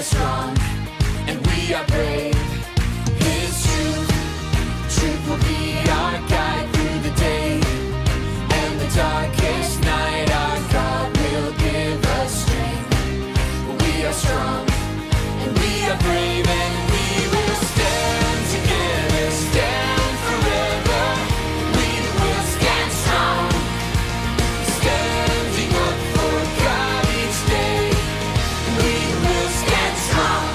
strong, and we are brave. His truth will be our guide through the day, and the darkest night our God will give us strength. We are strong, and we are brave, and we will stand together, stand forever. We will stand strong, standing up for God each day. We will stand strong.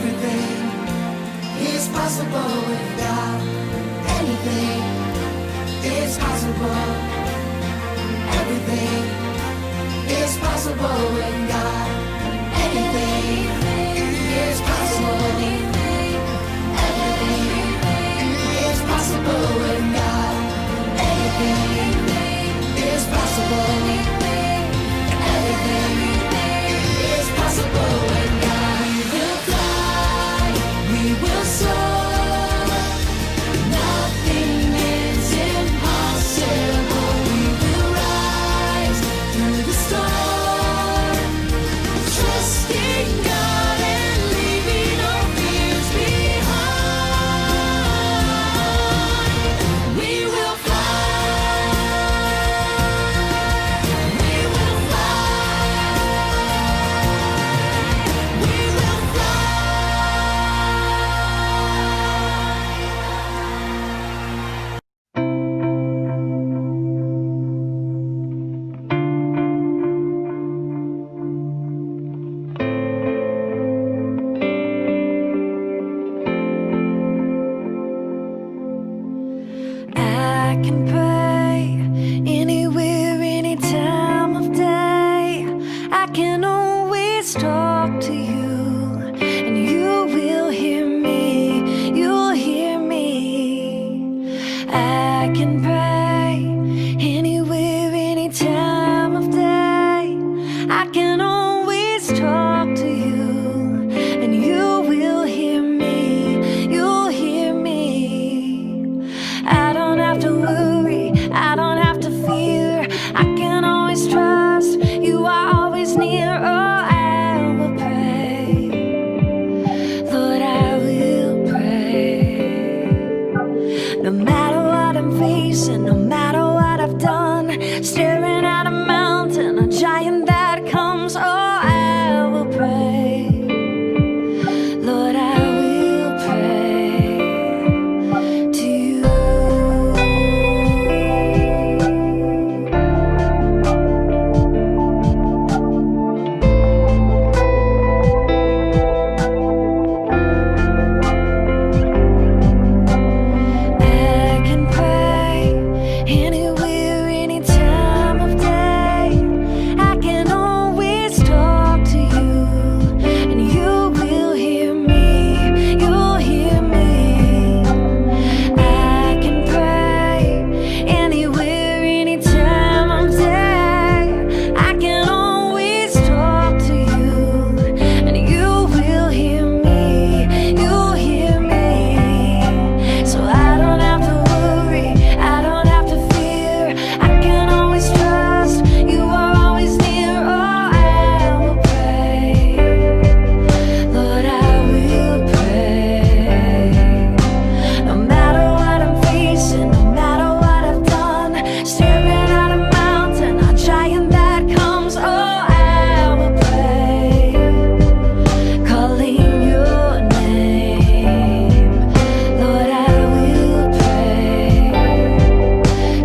Everything is possible with God. Anything is possible. Everything is possible with God. Anything is possible. Everything is possible with God. Anything is possible. Everything is possible with God. We will fly, we will soar. Nothing is impossible. We will rise through the storm, trusting God and leaving our fears behind. We will fly. We will fly. We will I can pray anywhere, any time of day. I can always talk to you, and you will hear me. You'll hear me. I can pray anywhere, any time of day. I can always talk to you, and you will hear me. You'll hear me. I don't have to worry, I don't have to fear. I can always trust you are always near. Oh, I will pray, Lord, I will pray. No matter what I'm facing, no matter what I've done, staring at a mountain, a giant that comes. Oh, I will pray, Lord, I will pray to you. I can pray anywhere, any time of day. I can always talk to you, and you will hear me. You'll hear me. I can pray anywhere, any time of day. I can always talk to you, and you will hear me. You'll hear me. So I don't have to worry, I don't have to fear. I can always trust you are always near. Oh, I will pray, Lord, I will pray. No matter what I'm facing, no matter what I've done, staring at a mountain, a giant that comes. Oh, I will pray, calling your name. Lord, I will pray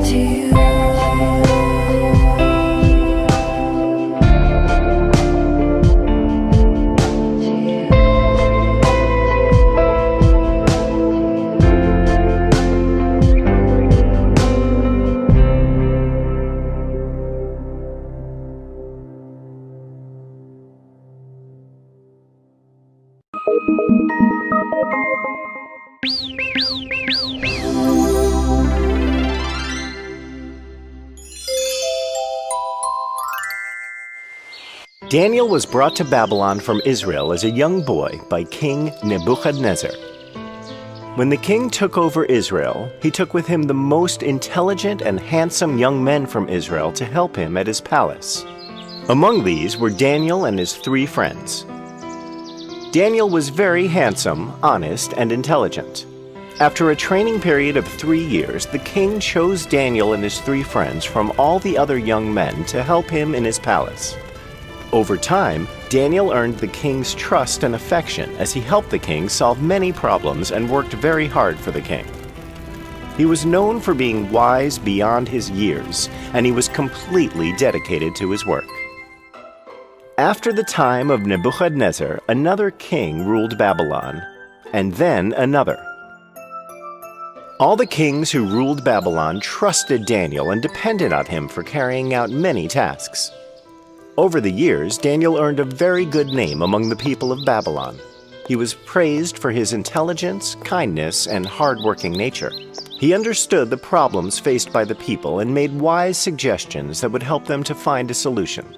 to you. Daniel was brought to Babylon from Israel as a young boy by King Nebuchadnezzar. When the king took over Israel, he took with him the most intelligent and handsome young men from Israel to help him at his palace. Among these were Daniel and his 3 friends. Daniel was very handsome, honest, and intelligent. After a training period of 3 years, the king chose Daniel and his 3 friends from all the other young men to help him in his palace. Over time, Daniel earned the king's trust and affection as he helped the king solve many problems and worked very hard for the king. He was known for being wise beyond his years, and he was completely dedicated to his work. After the time of Nebuchadnezzar, another king ruled Babylon, and then another. All the kings who ruled Babylon trusted Daniel and depended on him for carrying out many tasks. Over the years, Daniel earned a very good name among the people of Babylon. He was praised for his intelligence, kindness, and hard-working nature. He understood the problems faced by the people and made wise suggestions that would help them to find a solution.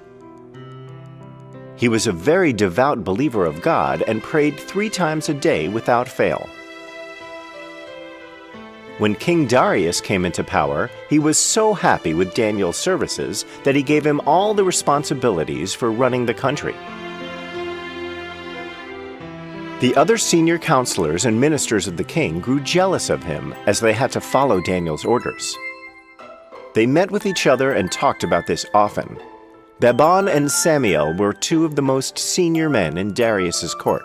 He was a very devout believer of God and prayed 3 times a day without fail. When King Darius came into power, he was so happy with Daniel's services that he gave him all the responsibilities for running the country. The other senior counselors and ministers of the king grew jealous of him as they had to follow Daniel's orders. They met with each other and talked about this often. Babon and Samiel were 2 of the most senior men in Darius's court.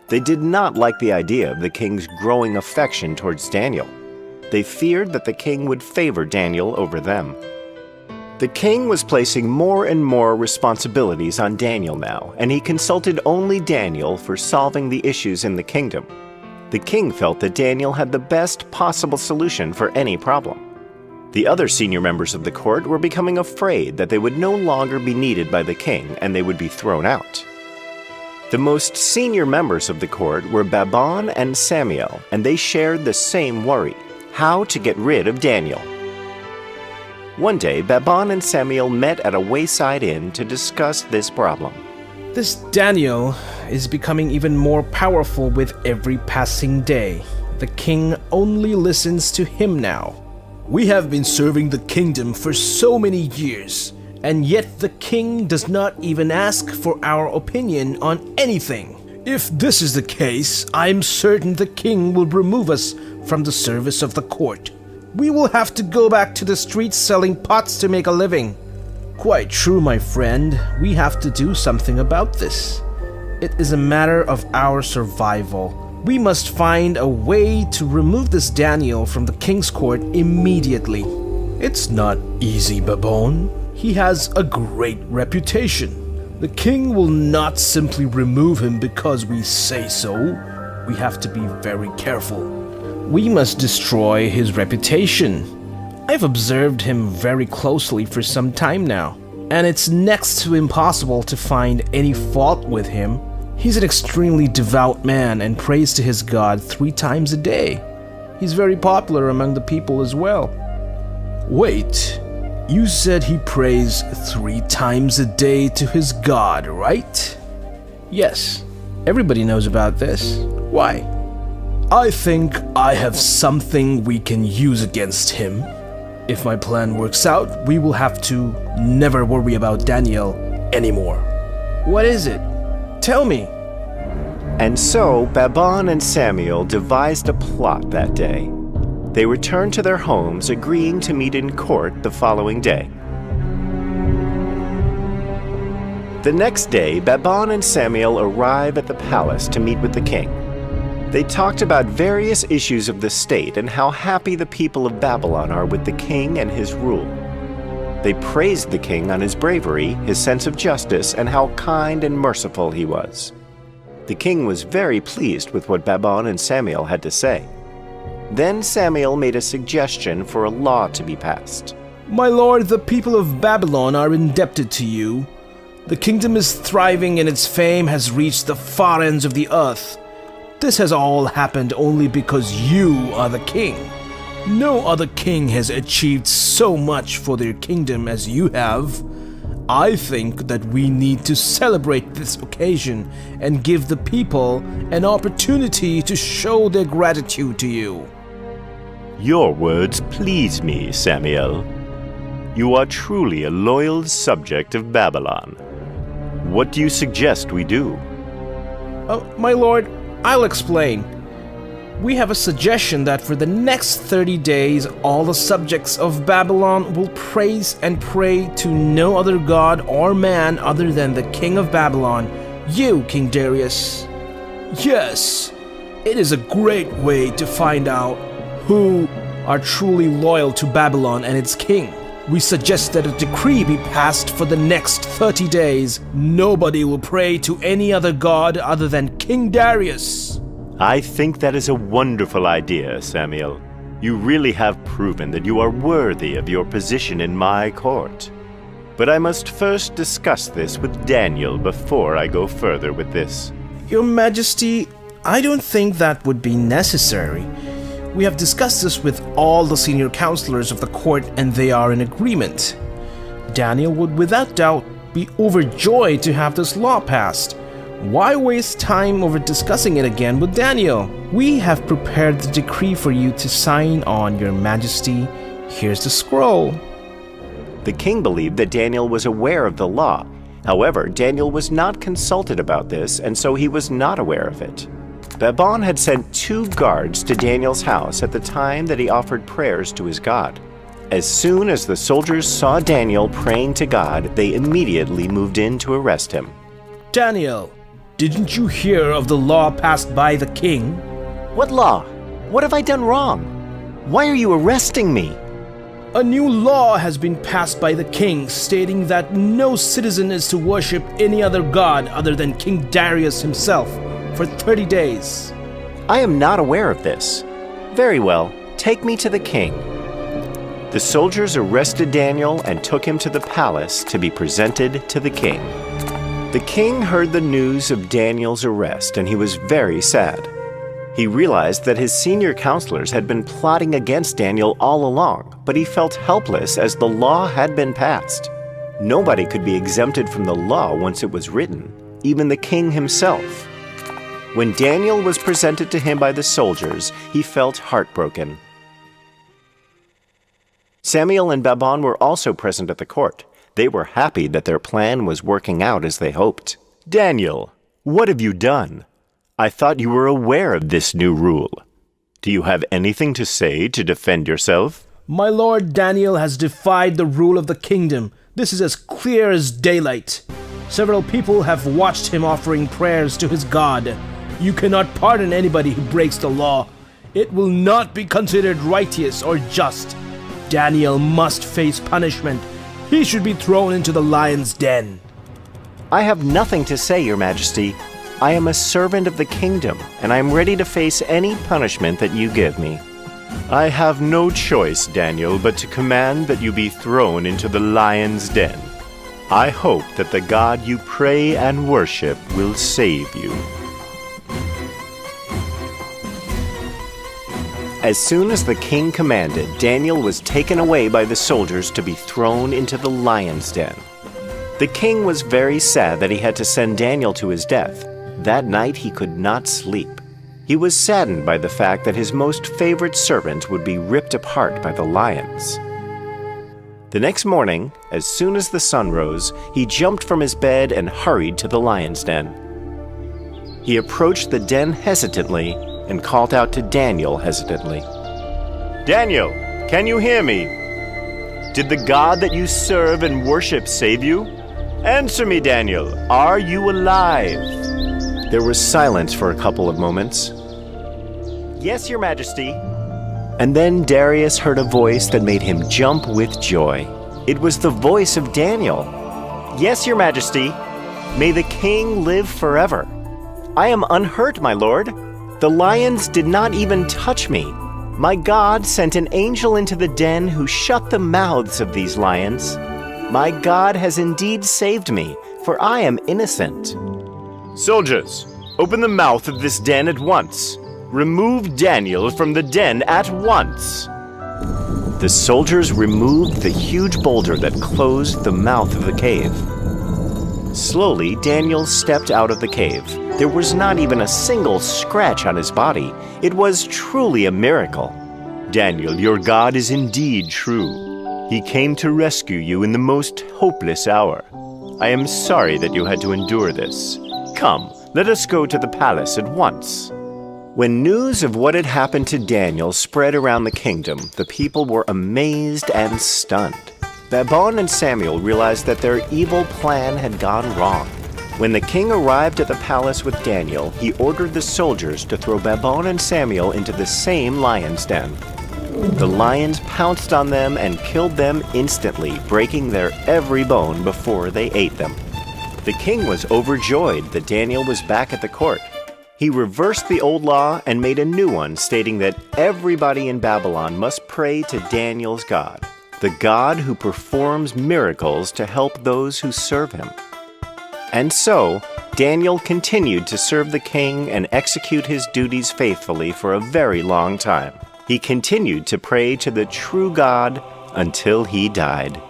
They did not like the idea of the king's growing affection towards Daniel. They feared that the king would favor Daniel over them. The king was placing more and more responsibilities on Daniel now, and he consulted only Daniel for solving the issues in the kingdom. The king felt that Daniel had the best possible solution for any problem. The other senior members of the court were becoming afraid that they would no longer be needed by the king and they would be thrown out. The most senior members of the court were Babon and Samiel, and they shared the same worry: how to get rid of Daniel. One day, Babon and Samiel met at a wayside inn to discuss this problem. This Daniel is becoming even more powerful with every passing day. The king only listens to him now. We have been serving the kingdom for so many years, and yet the king does not even ask for our opinion on anything. If this is the case, I'm certain the king will remove us from the service of the court. We will have to go back to the streets selling pots to make a living. Quite true, my friend. We have to do something about this. It is a matter of our survival. We must find a way to remove this Daniel from the king's court immediately. It's not easy, Babon. He has a great reputation. The king will not simply remove him because we say so. We have to be very careful. We must destroy his reputation. I've observed him very closely for some time now, and it's next to impossible to find any fault with him. He's an extremely devout man and prays to his God 3 times a day. He's very popular among the people as well. Wait, you said he prays 3 times a day to his God, right? Yes, everybody knows about this. Why? I think I have something we can use against him. If my plan works out, we will have to never worry about Daniel anymore. What is it? Tell me. And so Babon and Samiel devised a plot that day. They returned to their homes, agreeing to meet in court the following day. The next day, Babon and Samiel arrive at the palace to meet with the king. They talked about various issues of the state and how happy the people of Babylon are with the king and his rule. They praised the king on his bravery, his sense of justice, and how kind and merciful he was. The king was very pleased with what Babon and Samiel had to say. Then Samiel made a suggestion for a law to be passed. My lord, the people of Babylon are indebted to you. The kingdom is thriving and its fame has reached the far ends of the earth. This has all happened only because you are the king. No other king has achieved so much for their kingdom as you have. I think that we need to celebrate this occasion and give the people an opportunity to show their gratitude to you. Your words please me, Samiel. You are truly a loyal subject of Babylon. What do you suggest we do? My lord, I'll explain. We have a suggestion that for the next 30 days, all the subjects of Babylon will praise and pray to no other god or man other than the king of Babylon, you, King Darius. Yes, it is a great way to find out who are truly loyal to Babylon and its king. We suggest that a decree be passed for the next 30 days. Nobody will pray to any other god other than King Darius. I think that is a wonderful idea, Samuel. You really have proven that you are worthy of your position in my court. But I must first discuss this with Daniel before I go further with this. Your Majesty, I don't think that would be necessary. We have discussed this with all the senior counselors of the court and they are in agreement. Daniel would without doubt be overjoyed to have this law passed. Why waste time over discussing it again with Daniel? We have prepared the decree for you to sign on, Your Majesty. Here's the scroll. The king believed that Daniel was aware of the law. However, Daniel was not consulted about this, and so he was not aware of it. Babon had sent 2 guards to Daniel's house at the time that he offered prayers to his God. As soon as the soldiers saw Daniel praying to God, they immediately moved in to arrest him. Daniel, didn't you hear of the law passed by the king? What law? What have I done wrong? Why are you arresting me? A new law has been passed by the king stating that no citizen is to worship any other god other than King Darius himself for 30 days. I am not aware of this. Very well, take me to the king. The soldiers arrested Daniel and took him to the palace to be presented to the king. The king heard the news of Daniel's arrest and he was very sad. He realized that his senior counselors had been plotting against Daniel all along, but he felt helpless as the law had been passed. Nobody could be exempted from the law once it was written, even the king himself. When Daniel was presented to him by the soldiers, he felt heartbroken. Samuel and Babon were also present at the court. They were happy that their plan was working out as they hoped. Daniel, what have you done? I thought you were aware of this new rule. Do you have anything to say to defend yourself? My lord Daniel has defied the rule of the kingdom. This is as clear as daylight. Several people have watched him offering prayers to his God. You cannot pardon anybody who breaks the law. It will not be considered righteous or just. Daniel must face punishment. He should be thrown into the lion's den. I have nothing to say, Your Majesty. I am a servant of the kingdom, and I am ready to face any punishment that you give me. I have no choice, Daniel, but to command that you be thrown into the lion's den. I hope that the God you pray and worship will save you. As soon as the king commanded, Daniel was taken away by the soldiers to be thrown into the lion's den. The king was very sad that he had to send Daniel to his death. That night he could not sleep. He was saddened by the fact that his most favorite servant would be ripped apart by the lions. The next morning, as soon as the sun rose, he jumped from his bed and hurried to the lion's den. He approached the den hesitantly and called out to Daniel hesitantly. Daniel, can you hear me? Did the God that you serve and worship save you? Answer me, Daniel. Are you alive? There was silence for a couple of moments. Yes, Your Majesty. And then Darius heard a voice that made him jump with joy. It was the voice of Daniel. Yes, Your Majesty. May the king live forever. I am unhurt, my lord. The lions did not even touch me. My God sent an angel into the den who shut the mouths of these lions. My God has indeed saved me, for I am innocent. Soldiers, open the mouth of this den at once. Remove Daniel from the den at once. The soldiers removed the huge boulder that closed the mouth of the cave. Slowly, Daniel stepped out of the cave. There was not even a single scratch on his body. It was truly a miracle. Daniel, your God is indeed true. He came to rescue you in the most hopeless hour. I am sorry that you had to endure this. Come, let us go to the palace at once. When news of what had happened to Daniel spread around the kingdom, the people were amazed and stunned. Babon and Samuel realized that their evil plan had gone wrong. When the king arrived at the palace with Daniel, he ordered the soldiers to throw Babon and Samuel into the same lion's den. The lions pounced on them and killed them instantly, breaking their every bone before they ate them. The king was overjoyed that Daniel was back at the court. He reversed the old law and made a new one, stating that everybody in Babylon must pray to Daniel's God, the God who performs miracles to help those who serve him. And so, Daniel continued to serve the king and execute his duties faithfully for a very long time. He continued to pray to the true God until he died.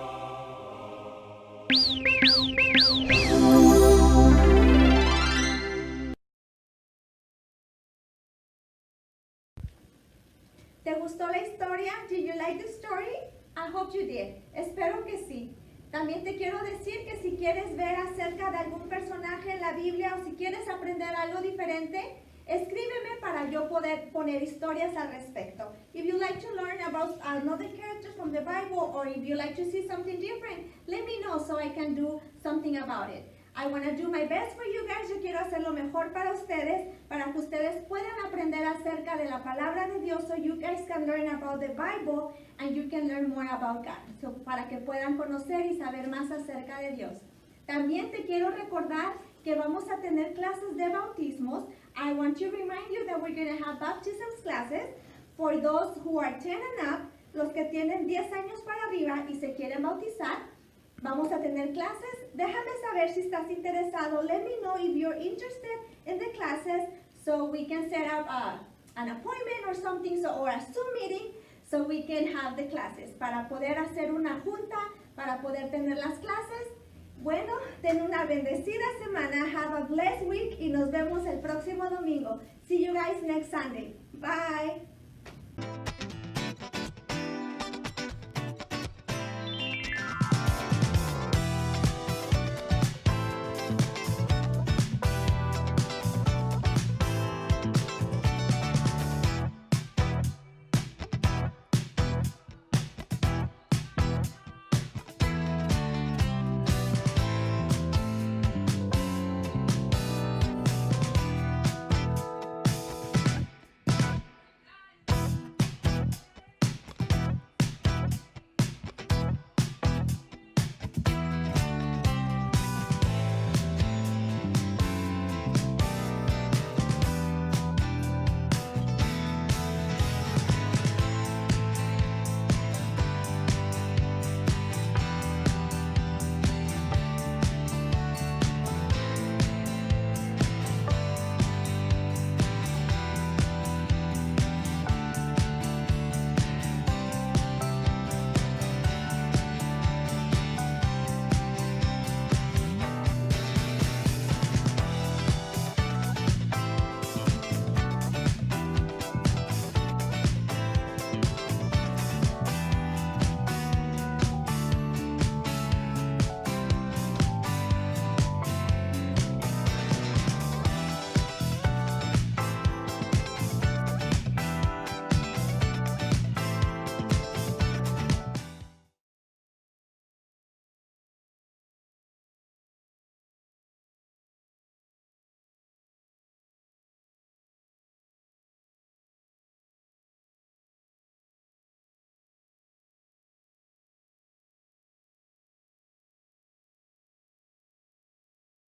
¿Te gustó la historia? Did you like the story? I hope you did. Espero que sí. También te quiero decir que si quieres ver acerca de algún personaje en la Biblia o si quieres aprender algo diferente, escríbeme para yo poder poner historias al respecto. If you like to learn about another character from the Bible or if you like to see something different, let me know so I can do something about it. I want to do my best for you guys. Yo quiero hacer lo mejor para que ustedes puedan aprender acerca de la palabra de Dios so you guys can learn about the Bible and you can learn more about God. So, para que puedan conocer y saber más acerca de Dios. También te quiero recordar que vamos a tener clases de bautismos. I want to remind you that we're going to have baptism classes for those who are 10 and up, los que tienen 10 años para arriba y se quieren bautizar. Vamos a tener clases. Déjame saber si estás interesado. Let me know if you're interested in the classes so we can set up an appointment or something or a Zoom meeting so we can have the classes para poder hacer una junta, para poder tener las clases. Bueno, ten una bendecida semana. Have a blessed week y nos vemos el próximo domingo. See you guys next Sunday. Bye.